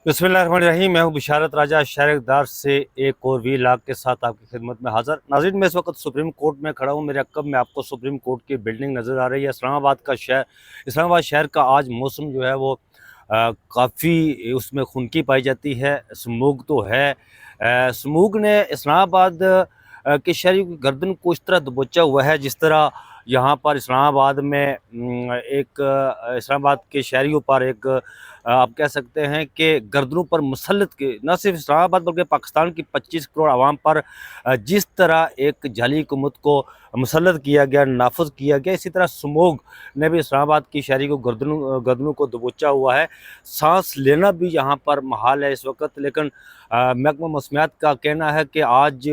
बिस्मिल्लाहिर्रहमानिर्रहीम। मैं हूँ बिशारत राजा शहर इक़दार से एक और वीलाग के साथ आपकी खिदमत में हाज़िर। नाज़रीन, मैं इस वक्त सुप्रीम कोर्ट में खड़ा हूँ। मेरे अक़ब में आपको सुप्रीम कोर्ट की बिल्डिंग नज़र आ रही है। इस्लामाबाद शहर का आज मौसम जो है वो काफ़ी उसमें खुनकी पाई जाती है। स्मोग तो है। स्मोग ने इस्लामाबाद के शहरी की गर्दन को इस तरह दबोचा हुआ है जिस तरह यहाँ पर इस्लामाबाद में इस्लामाबाद के शहरियों पर आप कह सकते हैं कि गर्दनों पर मुसल्लत के न सिर्फ इस्लामाबाद बल्कि पाकिस्तान की 25 करोड़ आवाम पर जिस तरह एक जाली हुकूमत को मुसल्लत किया गया, नाफज किया गया, इसी तरह स्मोग ने भी इस्लामाबाद की शहरी को गर्दनों को दबोचा हुआ है। सांस लेना भी यहाँ पर महाल है इस वक्त। लेकिन महकमा मौसमियात का कहना है कि आज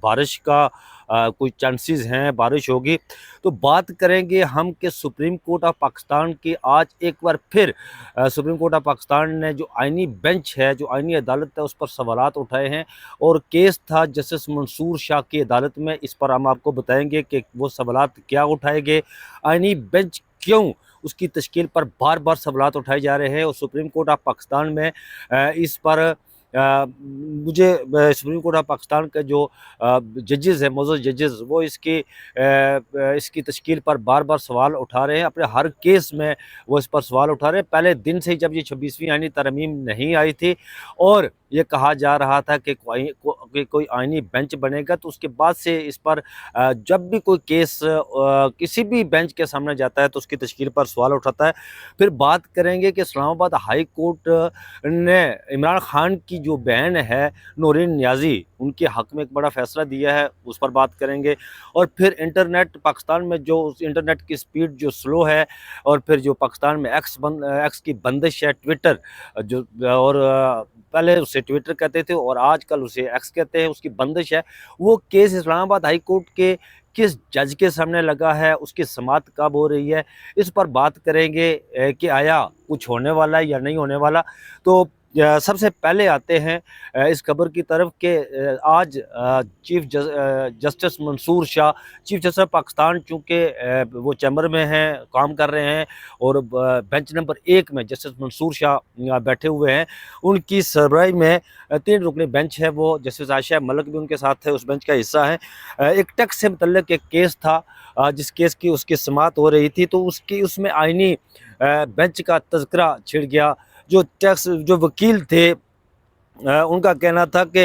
बारिश का कोई चांसेस हैं, बारिश होगी। तो बात करेंगे हम कि सुप्रीम कोर्ट ऑफ पाकिस्तान की आज एक बार फिर सुप्रीम कोर्ट ऑफ पाकिस्तान ने जो आइनी बेंच है, जो आइनी अदालत है, उस पर सवालात उठाए हैं और केस था जस्टिस मंसूर शाह की अदालत में। इस पर हम आपको बताएंगे कि वो सवालात क्या उठाए गए, आइनी बेंच क्यों उसकी तश्कील पर बार बार सवालात उठाए जा रहे हैं। और सुप्रीम कोर्ट ऑफ पाकिस्तान में इस पर सुप्रीम कोर्ट ऑफ पाकिस्तान के जो जजेज़ हैं, मौजूद जजेज़, वो इसकी तश्कील पर बार बार सवाल उठा रहे हैं। अपने हर केस में वो इस पर सवाल उठा रहे हैं। पहले दिन से ही जब ये 26वीं आइनी तरमीम नहीं आई थी और ये कहा जा रहा था कि कोई आइनी बेंच बनेगा, तो उसके बाद से इस पर जब भी कोई केस किसी भी बेंच के सामने जाता है तो उसकी तश्कील पर सवाल उठाता है। फिर बात करेंगे कि इस्लामाबाद हाई कोर्ट ने इमरान खान की जो बहन है नौरीन नियाज़ी, उनके हक़ में एक बड़ा फ़ैसला दिया है, उस पर बात करेंगे। और फिर इंटरनेट पाकिस्तान में जो इंटरनेट की स्पीड जो स्लो है, और फिर जो पाकिस्तान में एक्स की बंदिश है, ट्विटर जो, और पहले उसे ट्विटर कहते थे और आजकल उसे एक्स कहते हैं, उसकी बंदिश है। वो केस इस्लामाबाद हाई कोर्ट के किस जज के सामने लगा है, उसकी समाअत कब हो रही है, इस पर बात करेंगे कि आया कुछ होने वाला है या नहीं होने वाला। तो सबसे पहले आते हैं इस खबर की तरफ कि आज justice Mansoor Shah, chief justice Pakistan, चूँकि वो चैम्बर में हैं, काम कर रहे हैं और बेंच नंबर 1 में जस्टिस मंसूर शाह बैठे हुए हैं। उनकी सरबराही में 3 रुकनी बेंच है, वो जस्टिस आयशा मलिक भी उनके साथ है, उस बेंच का हिस्सा है। एक टैक्स से मुतल्लिक एक केस था, जिस केस की उसकी समाअत हो रही थी, तो उसमें आइनी बेंच का तज़किरा छिड़ गया। जो वकील थे उनका कहना था कि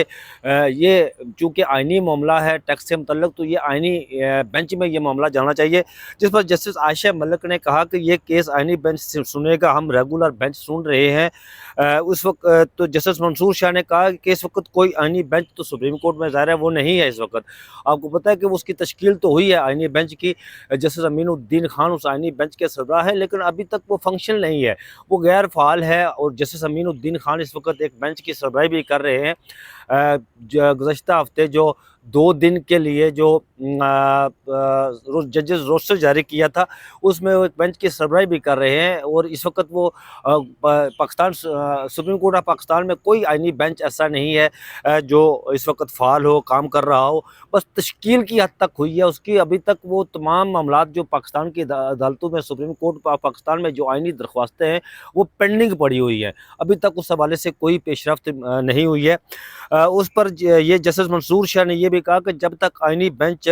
ये चूँकि आइनी मामला है टैक्स से मुतल्लिक, तो ये आइनी बेंच में ये मामला जाना चाहिए। जिस पर जस्टिस आयशा मलिक ने कहा कि ये केस आइनी बेंच सुनेगा, हम रेगुलर बेंच सुन रहे हैं। उस वक्त तो जस्टिस मंसूर शाह ने कहा कि इस वक्त कोई आइनी बेंच तो सुप्रीम कोर्ट में ज़ाहिर है वो नहीं है इस वक्त। आपको पता है कि वो उसकी तश्कील तो हुई है आइनी बेंच की, जस्टिस अमीनुद्दीन खान उस आइनी बेंच के सरबराह है, लेकिन अभी तक वो फंक्शन नहीं है, वो गैर फ़ाल है। और जस्टिस अमीनुद्दीन खान इस वक्त एक बेंच की सरबराही भी कर रहे हैं। गुज़श्ता हफ्ते जो 2 दिन के लिए जो जजेस रोस्टर जारी किया था, उसमें वो एक बेंच की सरबराही भी कर रहे हैं। और इस वक्त वो Pakistan supreme court of Pakistan में कोई आइनी बेंच ऐसा नहीं है जो इस वक्त फ़ाल हो, काम कर रहा हो। बस तश्कील की हद तक हुई है उसकी। अभी तक वो तमाम मामलात जो पाकिस्तान की अदालतों में, सुप्रीम कोर्ट ऑफ पाकिस्तान में जो आइनी दरख्वास्तें हैं, वो पेंडिंग पड़ी हुई हैं। अभी तक उस हवाले से कोई पेशरफ्त नहीं हुई है। उस पर ये जस्टिस मंसूर शाह ने ये भी कहा कि जब तक आइनी बेंच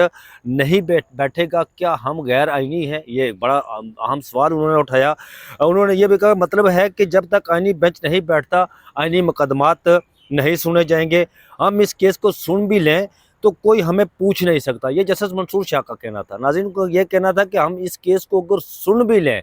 नहीं बैठेगा क्या हम गैर आइनी हैं? ये बड़ा अहम सवाल उन्होंने उठाया। उन्होंने ये भी कहा मतलब है कि जब तक आइनी बेंच नहीं बैठता, आइनी मुकदमात नहीं सुने जाएंगे। हम इस केस को सुन भी लें तो कोई हमें पूछ नहीं सकता। ये जस्टिस मंसूर शाह का कहना था। नाज़रीन को ये कहना था कि हम इस केस को अगर सुन भी लें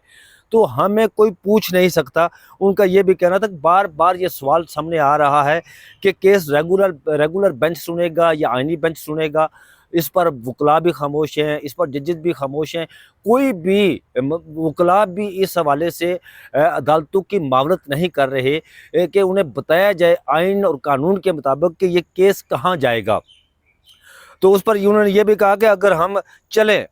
तो हमें कोई पूछ नहीं सकता। उनका ये भी कहना था कि बार बार ये सवाल सामने आ रहा है कि केस रेगुलर बेंच सुनेगा या आइनी बेंच सुनेगा। इस पर वकला भी खामोश हैं, इस पर जजेस भी खामोश हैं। कोई भी वकला भी इस हवाले से अदालतों की मावरत नहीं कर रहे कि उन्हें बताया जाए आइन और कानून के मुताबिक कि ये केस कहाँ जाएगा। तो उस पर उन्होंने ये भी कहा कि अगर हम चलें,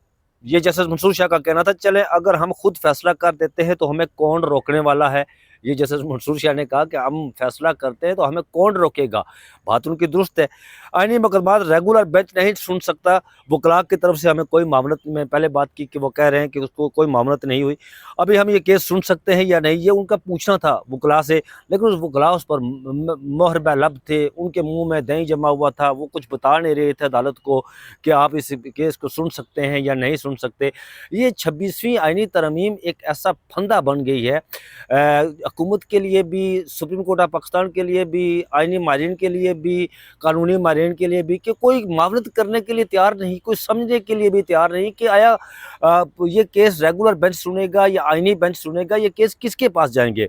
ये जस्टिस मंसूर शाह का कहना था, चलें अगर हम खुद फैसला कर देते हैं तो हमें कौन रोकने वाला है। ये जस्टिस मंसूर शाह ने कहा कि हम फैसला करते हैं तो हमें कौन रोकेगा। बात उनकी दुरुस्त है। आईनी मुकदमात रेगुलर बेंच नहीं सुन सकता। वकला की तरफ से हमें कोई मामलत, में पहले बात की कि वो कह रहे हैं कि उसको कोई मामलत नहीं हुई। अभी हम ये केस सुन सकते हैं या नहीं, ये उनका पूछना था वकला से, लेकिन उस वकला उस पर मोहर लब थे, उनके मुंह में दही जमा हुआ था, वो कुछ बता नहीं रहे थे अदालत को कि आप इस केस को सुन सकते हैं या नहीं सुन सकते। ये 26वीं आईनी तरमीम एक ऐसा फंदा बन गई है हुकूमत के लिए भी, सुप्रीम कोर्ट ऑफ पाकिस्तान के लिए भी, आईनी माहिरीन के लिए भी, कानूनी माहिरीन के लिए भी, कि कोई मावलत करने के लिए तैयार नहीं, कोई समझने के लिए भी तैयार नहीं कि आया ये केस रेगुलर बेंच सुनेगा या आईनी बेंच सुनेगा, ये केस किसके पास जाएंगे।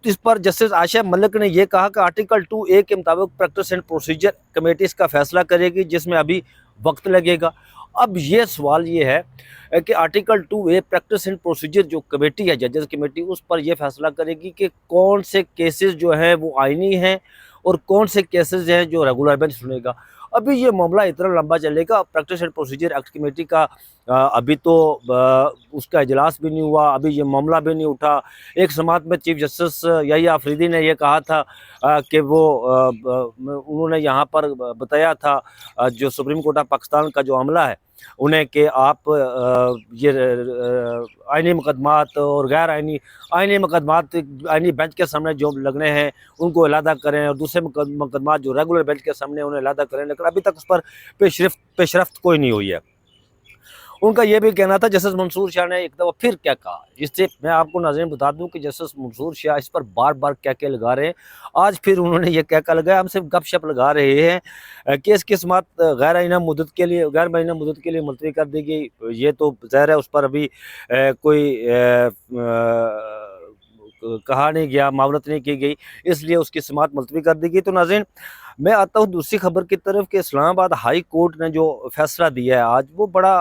इस पर जस्टिस आयशा मलिक ने यह कहा कि आर्टिकल 2A के मुताबिक प्रैक्टिस एंड प्रोसीजर कमेटी इसका फैसला करेगी, जिसमें अभी वक्त लगेगा। अब ये सवाल ये है कि article 2A practice and procedure जो कमेटी है, जजेस कमेटी, उस पर यह फैसला करेगी कि कौन से केसेस जो हैं वो आईनी हैं और कौन से केसेस हैं जो रेगुलर बेंच सुनेगा। अभी ये मामला इतना लंबा चलेगा। Practice and procedure act committee का अभी तो उसका इजलास भी नहीं हुआ, अभी ये मामला भी नहीं उठा। एक समात में चीफ जस्टिस याहिया अफरीदी ने ये कहा था कि वो उन्होंने यहाँ पर बताया था जो सुप्रीम कोर्ट ऑफ पाकिस्तान का जो अमला है उन्हें, कि आप ये आईनी मुकदमात और गैर आईनी मुकदमात आईनी बेंच के सामने जो लगने हैं उनको अलहदा करें, और दूसरे मुकदमात जो रेगुलर बेंच के सामने उन्हें अलहदा करें, लेकिन अभी तक उस पर पेशरफ्त कोई नहीं हुई है। उनका यह भी कहना था, जस्टिस मंसूर शाह ने एक दफ़ा फिर क्या कहा, इससे मैं आपको नाज़रीन बता दूं कि जस्टिस मंसूर शाह इस पर बार बार क्या लगा रहे हैं। आज फिर उन्होंने ये क्या लगाया, हम सिर्फ गपशप लगा रहे हैं। केस की समात गैर आइना मुद्दत के लिए मुलतवी कर दी गई। ये तो ज़ाहिर है उस पर अभी कोई कहा नहीं गया, मामलत नहीं की गई, इसलिए उसकी समात मुलतवी कर दी गई। तो नाज़रीन मैं आता हूँ दूसरी खबर की तरफ कि इस्लामाबाद हाई कोर्ट ने जो फैसला दिया है आज, वो बड़ा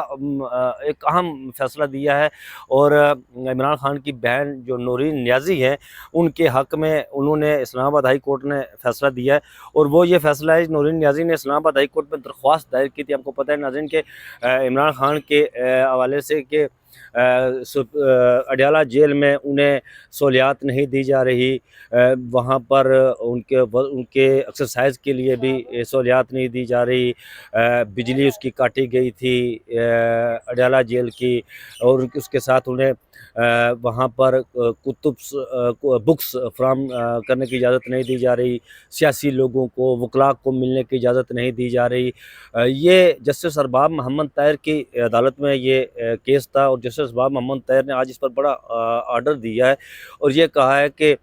एक अहम फैसला दिया है। और इमरान खान की बहन जो नौरीन नियाज़ी हैं उनके हक़ में उन्होंने इस्लामाबाद हाई कोर्ट ने फैसला दिया है। और वो ये फैसला है, नौरीन नियाज़ी ने इस्लामाबाद हाई कोर्ट में दरख्वास्त दायर की थी। आपको पता है नाज़रीन के इमरान खान के हवाले से कि अडयाला जेल में उन्हें सहूलियात नहीं दी जा रही, वहाँ पर उनके एक्सरसाइज के लिए भी सहूलियात नहीं दी जा रही। बिजली उसकी काटी गई थी अडयाला जेल की, और उसके साथ उन्हें वहाँ पर बुक्स फ्राहम करने की इजाज़त नहीं दी जा रही। सियासी लोगों को, वकला को मिलने की इजाज़त नहीं दी जा रही। ये जस्टिस अरबाब मोहम्मद ताहिर की अदालत में ये केस था, और जस्टिस अरबाब मोहम्मद ताहिर ने आज इस पर बड़ा आर्डर दिया है और ये कहा है कि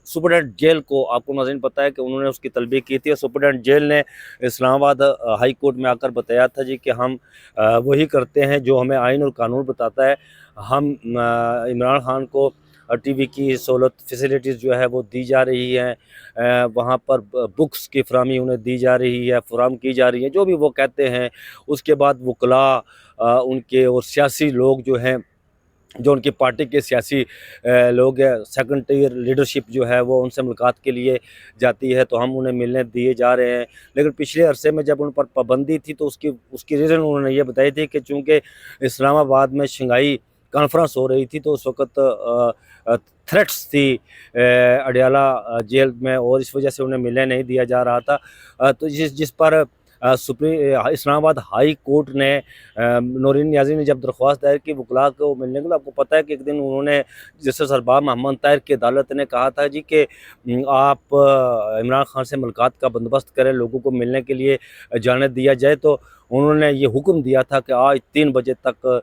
सुपरडेंट जेल को, आपको नाज़रीन पता है कि उन्होंने उसकी तलबी की थी, और सुपरडेंट जेल ने इस्लामाबाद हाई कोर्ट में आकर बताया था जी कि हम वही करते हैं जो हमें आइन और कानून बताता है। हम इमरान खान को टीवी की सहूलत फैसिलिटीज़ जो है वो दी जा रही हैं, वहाँ पर बुक्स की फराहमी उन्हें दी जा रही है, फराहम की जा रही है, जो भी वो कहते हैं। उसके बाद वकला उनके और सियासी लोग जो हैं, जो उनकी पार्टी के सियासी लोग हैं, सेकंड टियर लीडरशिप जो है वो उनसे मुलाकात के लिए जाती है, तो हम उन्हें मिलने दिए जा रहे हैं। लेकिन पिछले अरसे में जब उन पर पाबंदी थी तो उसकी रीज़न उन्होंने ये बताई थी कि चूँकि इस्लामाबाद में शंघाई कॉन्फ्रेंस हो रही थी तो उस वक्त थ्रेट्स थी अडयाला जेल में, और इस वजह से उन्हें मिलने नहीं दिया जा रहा था। तो जिस पर इस्लामाबाद हाई कोर्ट ने नौरीन नियाज़ी ने जब दरख्वास्त दायर की वकला को मिलने के लिए, आपको पता है कि एक दिन उन्होंने जस्टिस अरबाब मोहम्मद ताहिर की अदालत ने कहा था जी कि आप इमरान खान से मुलाकात का बंदोबस्त करें, लोगों को मिलने के लिए जाने दिया जाए। तो उन्होंने ये हुक्म दिया था कि आज 3 बजे तक,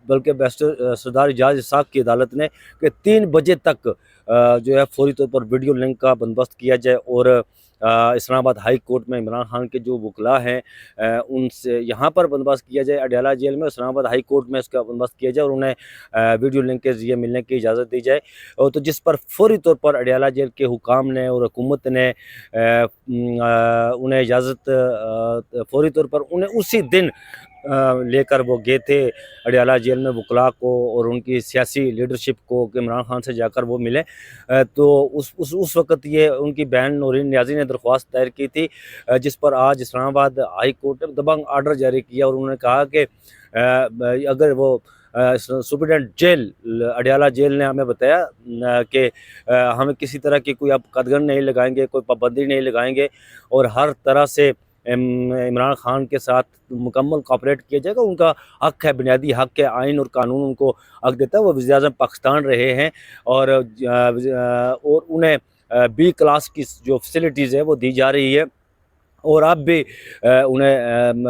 बल्कि बैरिस्टर सरदार एजाज इसाक की अदालत ने कि 3 बजे तक जो है फौरी तौर पर वीडियो लिंक का बंदोबस्त किया जाए, और इस्लामाबाद हाई कोर्ट में इमरान खान के जो वकला हैं उनसे यहाँ पर बंदोबस्त किया जाए अडयाला जेल में, इस्लामाबाद हाई कोर्ट में इसका बंदोबस्त किया जाए और उन्हें वीडियो लिंक के ज़रिए मिलने की इजाज़त दी जाए। और तो जिस पर फौरी तौर पर अडयाला जेल के हुकाम ने और हुकूमत ने उन्हें इजाज़त फौरी तौर पर उन्हें उसी दिन लेकर वो गए थे अडयाला जेल में वकला को और उनकी सियासी लीडरशिप को कि इमरान खान से जाकर वो मिले। तो उस वक़्त ये उनकी बहन नौरीन नियाज़ी ने दरख्वास्त दायर की थी, जिस पर आज इस्लामाबाद हाई कोर्ट ने दबंग आर्डर जारी किया और उन्होंने कहा कि अगर वो सुप्रीडेंट जेल अडियाला जेल ने हमें बताया कि हमें किसी तरह की कोई अब कदगन नहीं लगाएंगे, कोई पाबंदी नहीं लगाएंगे और हर तरह से इमरान खान के साथ मुकम्मल कोऑपरेट किया जाएगा। उनका हक है, बुनियादी हक है, आइन और कानून उनको हक देता है। वो वज़ीर-ए-आज़म पाकिस्तान रहे हैं और और उन्हें बी क्लास की जो फैसिलिटीज़ है वो दी जा रही है और अब भी उन्हें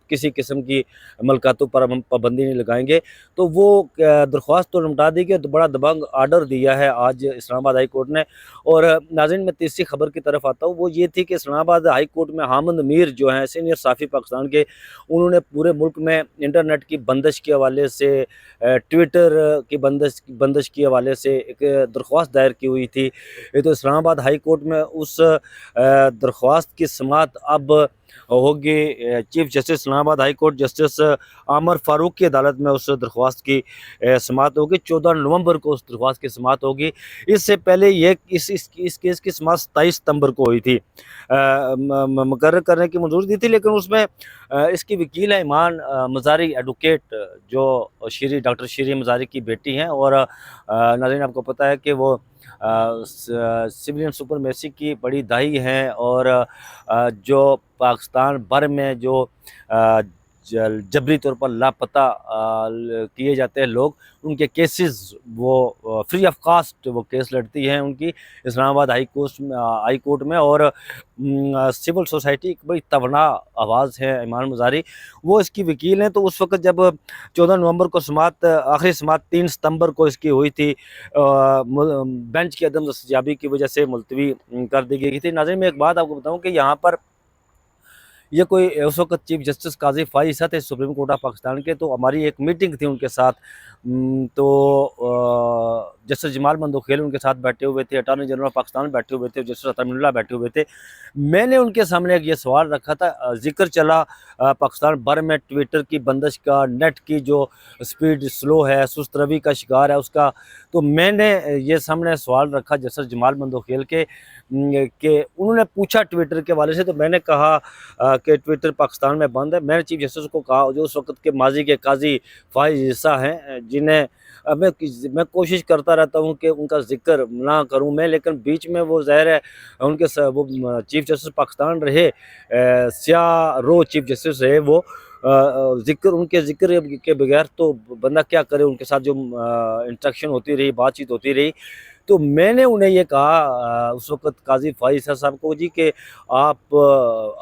किसी किस्म की मलकातों पर हम पाबंदी नहीं लगाएंगे। तो वो दरख्वास्त तो निपटा दी गई, तो बड़ा दबंग आर्डर दिया है आज इस्लामाबाद हाई कोर्ट ने। और नाज़रीन, मैं तीसरी खबर की तरफ आता हूँ, वो ये थी कि इस्लामाबाद हाई कोर्ट में हामिद मीर जो हैं सीनियर सहाफ़ी पाकिस्तान के, उन्होंने पूरे मुल्क में इंटरनेट की बंदिश के हवाले से, ट्विटर की बंदिश के हवाले से एक दरख्वास्त दायर की हुई थी। ये तो इस्लामाबाद हाई कोर्ट में उस दरख्वास्त की समात अब होगी chief justice Islamabad high court justice आमर फारूक की अदालत में उस दरख्वास्त की समात होगी। 14 नवंबर को उस दरख्वास्त की समात होगी। इससे पहले ये इस केस की समात 27 सितंबर को हुई थी, मुकर्रर करने की मंजूरी दी थी, लेकिन उसमें इसकी वकील है ईमान मज़ारी, एडवोकेट, जो डॉक्टर शीरी मज़ारी की बेटी हैं। और नाज़रीन, आपको पता है कि वो सिविलियन सुपरमेसी की बड़ी दाई हैं और जो पाकिस्तान भर में जो जबरी तौर पर लापता किए जाते हैं लोग, उनके केसेस वो फ्री ऑफ कास्ट वो केस लड़ती हैं उनकी इस्लामाबाद हाई कोर्ट में। और सिविल सोसाइटी एक बड़ी तवना आवाज़ है ईमान मज़ारी, वो इसकी वकील हैं। तो उस वक्त जब 14 नवंबर को आखिरी समात 3 सितंबर को इसकी हुई थी, बेंच की अदम दस्तयाबी की वजह से मुलतवी कर दी गई थी। नाज़रीन, मैं एक बात आपको बताऊं कि यहाँ पर ये कोई उस वक्त चीफ जस्टिस काजी फ़ाइज़ थे सुप्रीम कोर्ट ऑफ पाकिस्तान के, तो हमारी एक मीटिंग थी उनके साथ। तो जस्टिस जमाल मंदोखेल उनके साथ बैठे हुए थे, अटॉर्नी जनरल ऑफ पाकिस्तान बैठे हुए थे, जस्टिस अतामिनुल्लाह बैठे हुए थे। मैंने उनके सामने एक ये सवाल रखा था, जिक्र चला पाकिस्तान भर में ट्विटर की बंदिश का, नेट की जो स्पीड स्लो है, सुस्त रवि का शिकार है उसका। तो मैंने ये सामने सवाल रखा जस्टिस जमाल मंदोखेल के कि उन्होंने पूछा ट्विटर के वाले से, तो मैंने कहा कि ट्विटर पाकिस्तान में बंद है। मैंने चीफ जस्टिस को कहा, जो उस वक्त के माजी के काजी फ़ाइज़ ईसा हैं, जिन्हें मैं कोशिश करता रहता हूँ कि उनका जिक्र ना करूँ मैं, लेकिन बीच में वो ज़ाहिर है वो चीफ जस्टिस पाकिस्तान रहे, स्याह रो चीफ जस्टिस रहे वो, उनके ज़िक्र के बगैर तो बंदा क्या करे, उनके साथ जो इंटरेक्शन होती रही, बातचीत होती रही। तो मैंने उन्हें ये कहा उस वक्त काजी फ़ाइज़ साहब को जी कि आप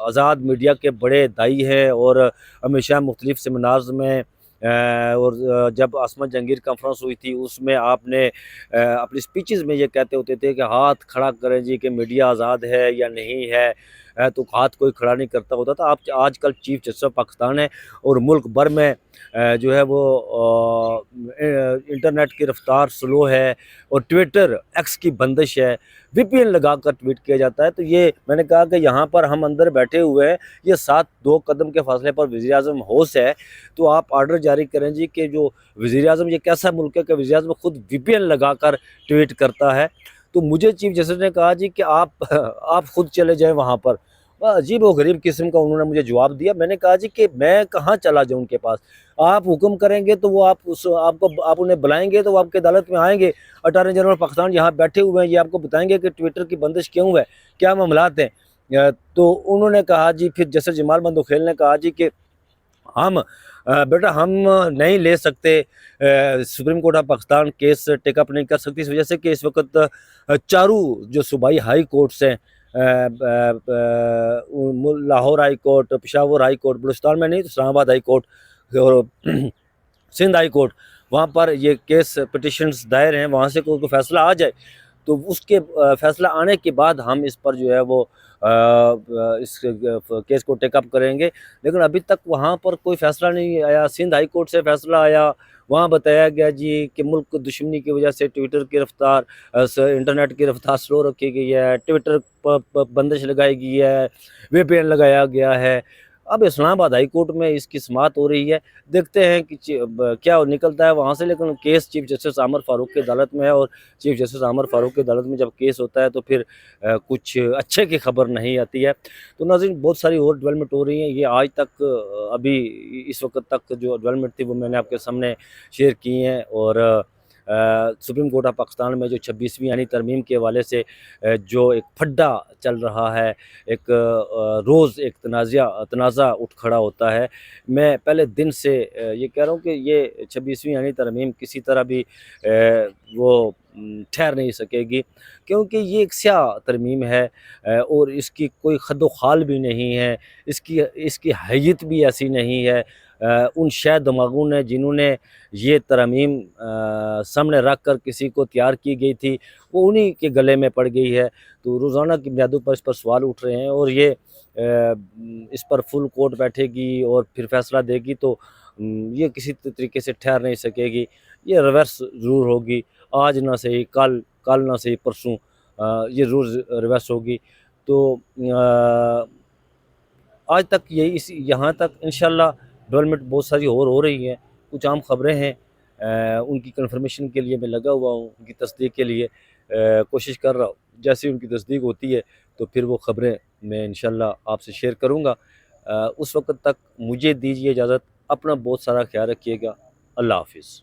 आज़ाद मीडिया के बड़े दाई हैं और हमेशा मुख्तलिफ़ सेमिनार्स में और जब आसमा जहांगीर कॉन्फ्रेंस हुई थी उसमें आपने अपनी स्पीचेस में ये कहते होते थे कि हाथ खड़ा करें जी कि मीडिया आज़ाद है या नहीं है, तो हाथ कोई खड़ा नहीं करता होता था। आप आजकल चीफ जस्टिस पाकिस्तान है और मुल्क भर में जो है वो इंटरनेट की रफ्तार स्लो है और ट्विटर एक्स की बंदिश है, वीपीएन लगा कर ट्वीट किया जाता है। तो ये मैंने कहा कि यहाँ पर हम अंदर बैठे हुए हैं, ये 2 कदम के फासले पर वज़ीर-ए-आज़म होश है, तो आप आर्डर जारी करें जी कि जो वज़ीर-ए-आज़म, ये कैसा मुल्क है कि वज़ीर-ए-आज़म खुद वीपीएन लगा कर ट्वीट करता है। तो मुझे चीफ जस्टिस ने कहा जी कि आप खुद चले जाएं वहाँ पर। अजीब व गरीब किस्म का उन्होंने मुझे जवाब दिया। मैंने कहा जी कि मैं कहाँ चला जाऊँ उनके पास, आप हुक्म करेंगे तो वो आप उन्हें बुलाएंगे तो वो आपकी अदालत में आएंगे। अटॉर्नी जनरल पाकिस्तान यहाँ बैठे हुए हैं, ये आपको बताएंगे कि ट्विटर की बंदिश क्यों है, क्या मामलात हैं। तो उन्होंने कहा जी, फिर जस्टिस जमाल मंदोखेल ने कहा जी कि बेटा हम नहीं ले सकते, supreme court of Pakistan case take up नहीं कर सकती, इस वजह से कि इस वक्त चारों जो सूबाई हाई कोर्ट्स हैं, Lahore high court, Peshawar high court, Balochistan में नहीं तो इस्लामाबाद हाई कोर्ट और सिंध हाई कोर्ट, वहाँ पर ये केस पिटिशन्स दायर हैं। वहाँ से कोई फैसला आ जाए तो उसके फैसला आने के बाद हम इस पर जो है वो इस केस को टेकअप करेंगे। लेकिन अभी तक वहाँ पर कोई फ़ैसला नहीं आया। सिंध हाई कोर्ट से फ़ैसला आया, वहाँ बताया गया जी कि मुल्क दुश्मनी की वजह से ट्विटर की रफ्तार, इंटरनेट की रफ्तार स्लो रखी गई है, ट्विटर पर बंदिश लगाई गई है, वीपीएन लगाया गया है। اب اسلام آباد ہائی کورٹ میں اس کی سماعت ہو رہی ہے، دیکھتے ہیں کہ کیا نکلتا ہے وہاں سے، لیکن کیس چیف جسٹس عامر فاروق کی عدالت میں ہے، اور چیف جسٹس عامر فاروق کی عدالت میں جب کیس ہوتا ہے تو پھر کچھ اچھے کی خبر نہیں آتی ہے۔ تو ناظرین بہت ساری اور ڈیولپمنٹ ہو رہی ہیں، یہ آج تک ابھی اس وقت تک جو ڈیولپمنٹ تھی وہ میں نے آپ کے سامنے شیئر کی ہیں، اور سپریم کورٹ آف پاکستان میں جو 26ویں آئینی ترمیم کے حوالے سے جو ایک پھڈا چل رہا ہے، ایک روز ایک تنازع اٹھ کھڑا ہوتا ہے۔ میں پہلے دن سے یہ کہہ رہا ہوں کہ یہ 26ویں آئینی ترمیم کسی طرح بھی وہ ٹھہر نہیں سکے گی، کیونکہ یہ ایک سیاہ ترمیم ہے، اور اس کی کوئی خد و خال بھی نہیں ہے، اس کی حیت بھی ایسی نہیں ہے۔ ان شہ دماغوں نے جنہوں نے یہ ترمیم سامنے رکھ کر کسی کو تیار کی گئی تھی، وہ انہی کے گلے میں پڑ گئی ہے۔ تو روزانہ کی بنیادوں پر اس پر سوال اٹھ رہے ہیں، اور یہ اس پر فل کورٹ بیٹھے گی اور پھر فیصلہ دے گی تو یہ کسی طریقے سے ٹھہر نہیں سکے گی، یہ ریورس ضرور ہوگی، آج نہ صحیح کل نہ صحیح پرسوں یہ ضرور ریورس ہوگی۔ تو آج تک یہاں تک انشاءاللہ ڈیولپمنٹ بہت ساری اور ہو رہی ہیں، کچھ عام خبریں ہیں، ان کی کنفرمیشن کے لیے میں لگا ہوا ہوں، ان کی تصدیق کے لیے کوشش کر رہا ہوں، جیسے ان کی تصدیق ہوتی ہے تو پھر وہ خبریں میں انشاءاللہ آپ سے شیئر کروں گا۔ اس وقت تک مجھے دیجیے اجازت، اپنا بہت سارا خیال رکھیے گا، اللہ حافظ۔